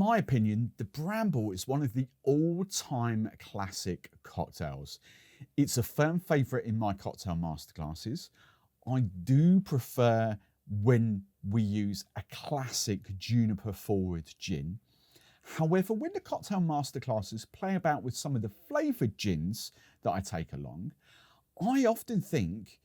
my opinion, the Bramble is one of the all-time classic cocktails. It's a firm favourite in my cocktail masterclasses. I do prefer when we use a classic juniper forward gin. However, when the cocktail masterclasses play about with some of the flavoured gins that I take along, I often think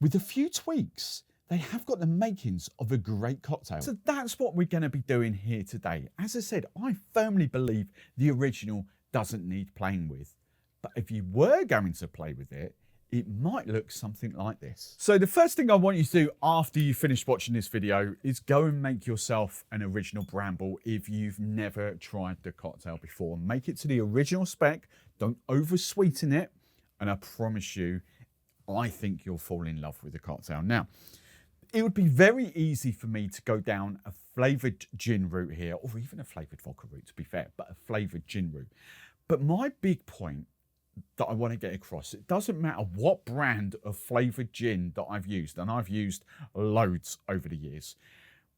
with a few tweaks, they have got the makings of a great cocktail. So that's what we're going to be doing here today. As I said, I firmly believe the original doesn't need playing with. But if you were going to play with it, it might look something like this. So the first thing I want you to do after you finish watching this video is go and make yourself an original Bramble if you've never tried the cocktail before. Make it to the original spec, don't over sweeten it, and I promise you, I think you'll fall in love with the cocktail. Now, it would be very easy for me to go down a flavoured gin route here, or even a flavoured vodka route to be fair, but a flavoured gin route. But my big point that I want to get across, it doesn't matter what brand of flavoured gin that I've used, and I've used loads over the years.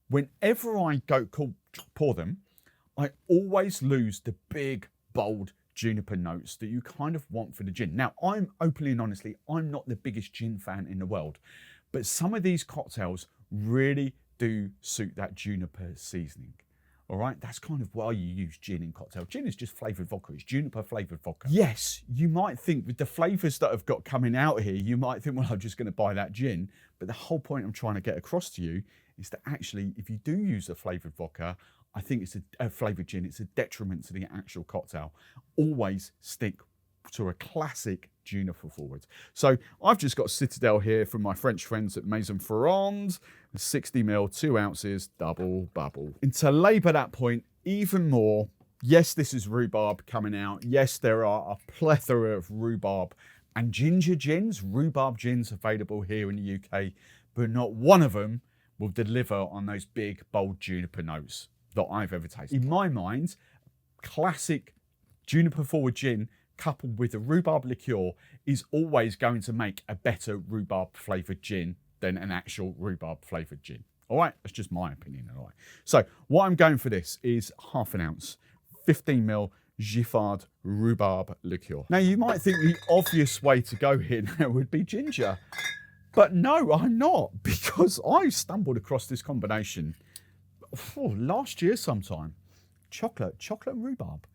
Whenever I go pour them, I always lose the big, bold juniper notes that you kind of want for the gin. Now, I'm openly and honestly, I'm not the biggest gin fan in the world, but some of these cocktails really do suit that juniper seasoning. All right, that's kind of why you use gin in cocktail. Gin is just flavoured vodka, it's juniper flavoured vodka. Yes, you might think with the flavours that I've got coming out here, you might think, well, I'm just going to buy that gin. But the whole point I'm trying to get across to you is that actually, if you do use a flavoured vodka, I think it's a flavoured gin, it's a detriment to the actual cocktail. Always stick to a classic juniper forward. So I've just got Citadel here from my French friends at Maison Ferrand, 60 ml, 2 ounces, double bubble. And to labour that point even more, yes, this is rhubarb coming out. Yes, there are a plethora of rhubarb and ginger gins, rhubarb gins available here in the UK, but not one of them will deliver on those big, bold juniper notes that I've ever tasted. In my mind, classic juniper forward gin coupled with a rhubarb liqueur is always going to make a better rhubarb flavoured gin than an actual rhubarb flavoured gin. All right, that's just my opinion. All right. So what I'm going for this is half an ounce, 15 ml Giffard rhubarb liqueur. Now you might think the obvious way to go here now would be ginger, but no, I'm not, because I stumbled across this combination last year sometime. Chocolate and rhubarb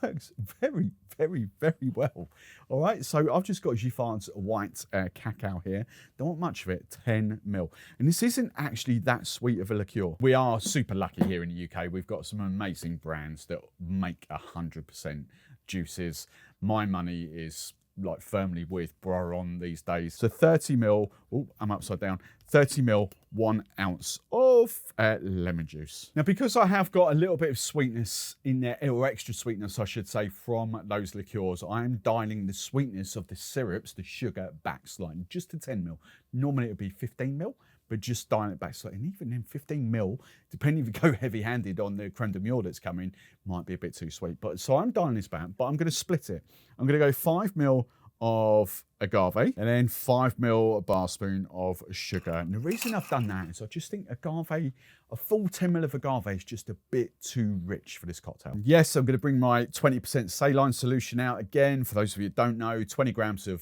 works very, very, very well. All right, so I've just got Giffard's white cacao here. Don't want much of it, 10 ml. And this isn't actually that sweet of a liqueur. We are super lucky here in the UK. We've got some amazing brands that make 100% juices. My money is like firmly with Barman these days. So 30 ml, oh, I'm upside down, 30 ml, 1 ounce of lemon juice. Now, because I have got a little bit of sweetness in there, or extra sweetness, I should say, from those liqueurs, I am dialing the sweetness of the syrups, the sugar, back slightly, just to 10 ml. Normally it would be 15 ml, but just dialing it back slightly. And even then 15 ml, depending if you go heavy-handed on the creme de mure that's coming, might be a bit too sweet. But so I'm dialing this back, but I'm going to split it. I'm going to go 5 ml of agave and then 5 ml bar spoon of sugar. And the reason I've done that is I just think agave, a full 10 ml of agave is just a bit too rich for this cocktail. Yes, I'm going to bring my 20% saline solution out again. For those of you who don't know, 20 grams of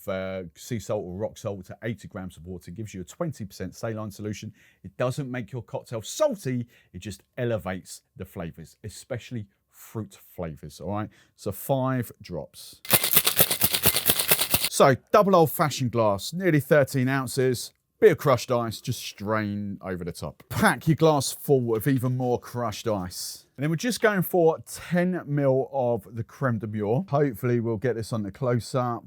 sea salt or rock salt to 80 grams of water gives you a 20% saline solution. It doesn't make your cocktail salty, it just elevates the flavors, especially fruit flavors. All right, so 5 drops. So double old-fashioned glass, nearly 13 ounces, bit of crushed ice, just strain over the top. Pack your glass full of even more crushed ice. And then we're just going for 10 ml of the creme de mure. Hopefully we'll get this on the close-up.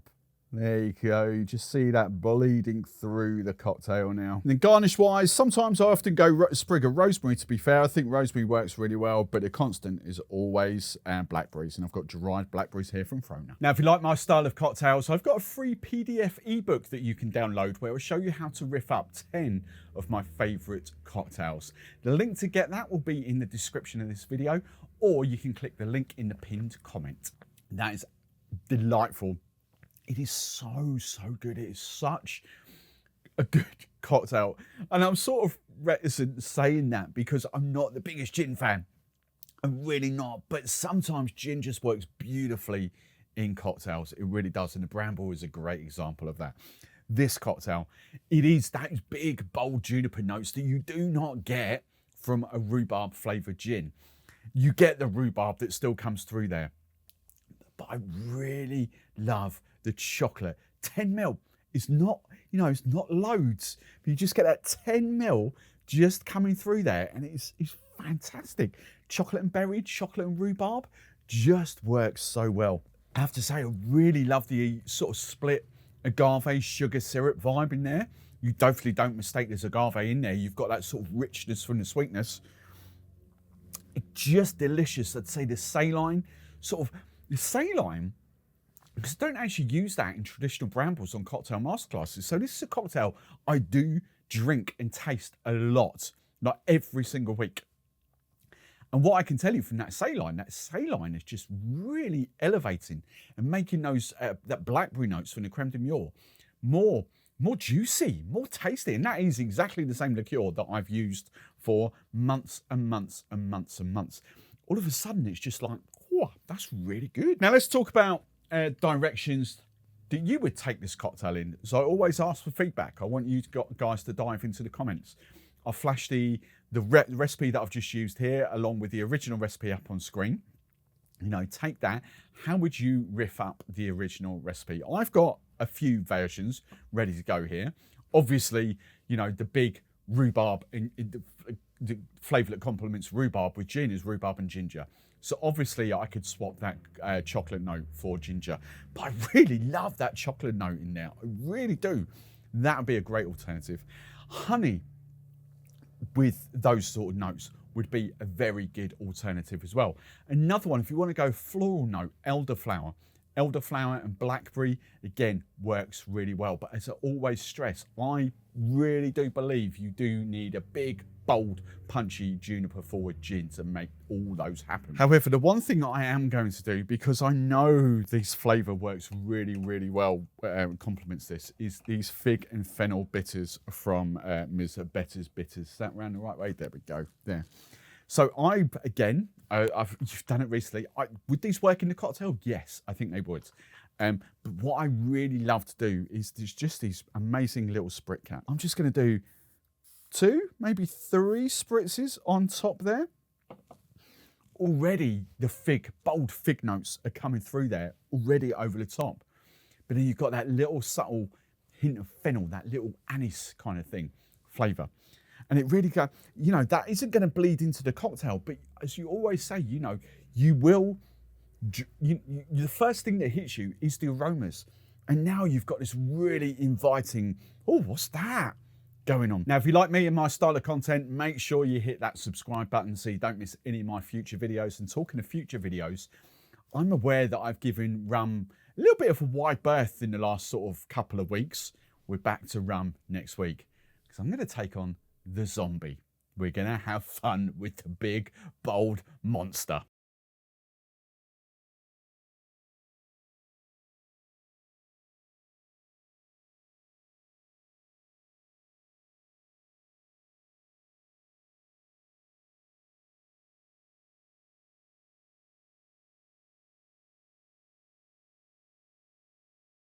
There you go, you just see that bleeding through the cocktail now. And then garnish-wise, sometimes I often go sprig of rosemary, to be fair. I think rosemary works really well, but the constant is always blackberries. And I've got dried blackberries here from Frona. Now, if you like my style of cocktails, I've got a free PDF ebook that you can download where I'll show you how to riff up 10 of my favourite cocktails. The link to get that will be in the description of this video, or you can click the link in the pinned comment. That is delightful. It is so, so good. It is such a good cocktail. And I'm sort of reticent saying that because I'm not the biggest gin fan. and really not. But sometimes gin just works beautifully in cocktails. It really does. And the Bramble is a great example of that. This cocktail, it is those big, bold juniper notes that you do not get from a rhubarb flavoured gin. You get the rhubarb that still comes through there. But I really love the chocolate. 10ml is not, it's not loads. But you just get that 10ml just coming through there, and it's fantastic. Chocolate and berry, chocolate and rhubarb just works so well. I have to say, I really love the sort of split agave sugar syrup vibe in there. You definitely don't mistake there's agave in there. You've got that sort of richness from the sweetness. It's just delicious. I'd say the saline, because I don't actually use that in traditional Brambles on cocktail masterclasses. So this is a cocktail I do drink and taste a lot, like every single week. And what I can tell you from that saline is just really elevating and making those that blackberry notes from the creme de mure more juicy, more tasty. And that is exactly the same liqueur that I've used for months and months and months and months. All of a sudden, it's just like, whoa, that's really good. Now let's talk about directions that you would take this cocktail in. So I always ask for feedback. I want you guys to dive into the comments. I'll flash the recipe that I've just used here along with the original recipe up on screen. Take that. How would you riff up the original recipe? I've got a few versions ready to go here. Obviously, the big rhubarb, the flavour that complements rhubarb with gin is rhubarb and ginger. So obviously I could swap that chocolate note for ginger, but I really love that chocolate note in there. I really do. That would be a great alternative. Honey with those sort of notes would be a very good alternative as well. Another one, if you want to go floral note, elderflower and blackberry, again, works really well. But as I always stress, I really do believe you do need a big, bold, punchy juniper forward gin to make all those happen. However, the one thing I am going to do, because I know this flavour works really, really well, complements this, is these fig and fennel bitters from Ms. Better's Bitters. Is that round the right way? There we go. There. So you've done it recently. Would these work in the cocktail? Yes, I think they would. But what I really love to do is there's just these amazing little sprit cap. I'm just going to do 2, maybe 3 spritzes on top there. Already the bold fig notes are coming through there already over the top. But then you've got that little subtle hint of fennel, that little anise kind of thing, flavour. And it really goes, that isn't going to bleed into the cocktail, but as you always say, you will, the first thing that hits you is the aromas. And now you've got this really inviting, oh, what's that going on? Now, if you like me and my style of content, make sure you hit that subscribe button so you don't miss any of my future videos. And talking of future videos, I'm aware that I've given rum a little bit of a wide berth in the last sort of couple of weeks. We're back to rum next week because I'm going to take on the zombie. We're going to have fun with the big, bold monster.